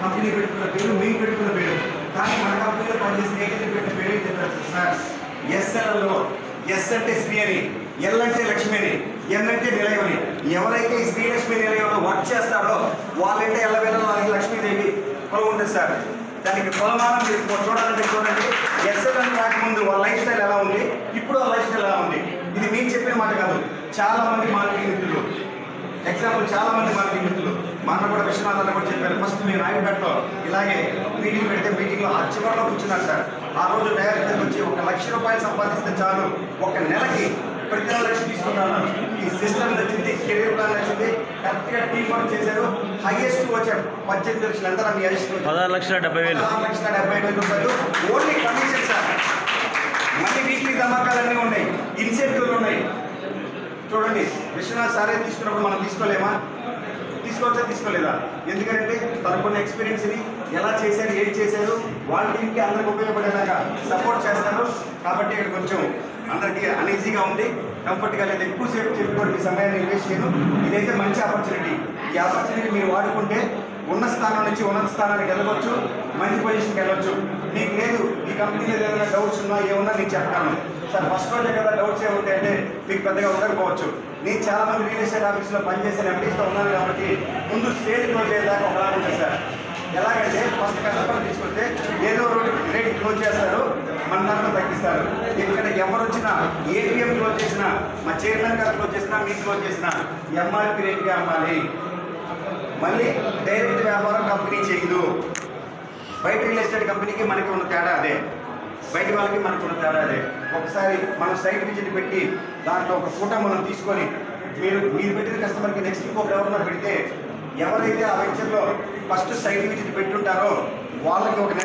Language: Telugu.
కంపెనీ పెట్టుకున్న పేరు, మేము పెట్టుకున్న పేరు. కానీ మన కంపెనీలో పనిచేసిన ఏజెంట్ పెట్టిన పేరు ఏం చెప్పారు సార్? ఎస్ఎల్ఎల్లో ఎస్ అంటే శ్రీ అని, ఎల్ అంటే లక్ష్మి అని, ఎన్ అంటే నిలయం అని. ఎవరైతే ఈ శ్రీలక్ష్మి నిలయంలో వర్క్ చేస్తారో వాళ్ళంటే ఎల్లవేళ లక్ష్మీదేవి కొలు ఉంటుంది సార్. దానికి కొలమానం మీరు చూడాలంటే చూడండి. ఎస్ఎల్ఎల్ రాకముందు వాళ్ళ లైఫ్ స్టైల్ ఎలా ఉంది, ఇప్పుడు వాళ్ళ లైఫ్ స్టైల్ ఎలా ఉంది. ఇది మేము చెప్పిన మాట కాదు, చాలా మంది మార్కెటింగ్ మిత్రులు, ఎగ్జాంపుల్ చాలా మంది మార్కెటింగ్ మిత్రులు మా అన్న కూడా విశ్వనాథ్ అన్న కూడా చెప్పారు. ఫస్ట్ మీరు నాయుడుపేటలో ఇలాగే మీటింగ్ పెడితే మీటింగ్లో ఆ చివరిలో కూర్చున్నారు సార్. ఆ రోజు డైరెక్టర్ వచ్చి 1 లక్ష రూపాయలు సంపాదిస్తే చాలు, ఒక నెలకి ప్రతి 1 లక్ష తీసుకున్నాను. ఈ సిస్టమ్ నచ్చింది, కెరీర్ ప్లాన్ నచ్చింది, కరెక్ట్గా టీం వర్క్ చేశారు. హైయెస్ట్ వచ్చే 18 లక్షలు ఎంత? 16,70,000 16,70,000 రూపాయలు ఓన్లీ కమిషన్ సార్. మళ్ళీ వీక్లీ ధమాకాలన్నీ ఉన్నాయి, ఇన్సెంటివ్లు ఉన్నాయి. చూడండి, విశ్వనాథ్ సారే తీసుకున్నప్పుడు మనం తీసుకోలేమా? తీసుకోవచ్చా? తీసుకోలేదా? ఎందుకంటే తనకున్న ఎక్స్పీరియన్స్ని ఎలా చేశారు, ఏం చేశారు, వాళ్ళ టీంకి అందరికి ఉపయోగపడేలాగా సపోర్ట్ చేస్తారు. కాబట్టి ఇక్కడ కొంచెం అందరికీ అన్ఈజీగా ఉంది, కంఫర్ట్గా లేదు. ఎక్కువసేపు చెప్పుకోండి, మీ సమయాన్ని ఇన్వెస్ట్ చేయను. ఇదైతే మంచి ఆపర్చునిటీ. ఈ ఆపర్చునిటీ మీరు వాడుకుంటే ఉన్న స్థానం నుంచి ఉన్నత స్థానానికి వెళ్ళవచ్చు, మంచి పొజిషన్కి వెళ్ళవచ్చు. మీకు లేదు ఈ కంపెనీలో ఏదైనా డౌట్స్ ఉన్నా ఏమన్నా నేను చెప్తాను సార్. ఫస్ట్ రోజే కదా డౌట్స్ ఏముంటాయంటే మీకు పెద్దగా ఉండకపోవచ్చు. నేను చాలామంది రియల్ ఎస్టేట్ ఆఫీస్లో పనిచేసిన ఎంపీస్తో ఉన్నాను కాబట్టి ముందు సేల్ క్లోజ్ అయ్యేదాకా ఒకలా ఉంటుంది సార్. ఎలాగంటే ఫస్ట్ కస్టమర్ తీసుకొస్తే ఏదో రేట్ క్లోజ్ చేస్తారు, మన దాంట్లో తగ్గిస్తారు. ఇక్కడ ఎవరు వచ్చినా, ఏటీఎం క్లోజ్ చేసినా, మా చైర్మన్ గారు క్లోజ్ చేసినా, మీకు క్లోజ్ చేసినా ఎంఆర్పీ రేట్గా అమ్మాలి. మళ్ళీ డైరెక్ట్ వ్యాపారం కంపెనీ చేయదు. బయట రియల్ ఎస్టేట్ కంపెనీకి మనకి ఉన్న తేడా అదే, బయట వాళ్ళకి మనకు ఉన్న తేడా అదే. ఒకసారి మనం సైట్ విజిట్ పెట్టి దాంట్లో ఒక ఫోటో మనం తీసుకొని మీరు పెట్టిన కస్టమర్కి నెక్స్ట్ ఇంకొక ఎవరన్నా పెడితే ఎవరైతే ఆ వెంచర్లో ఫస్ట్ సైట్ విజిట్ పెట్టుంటారో వాళ్ళకి ఒక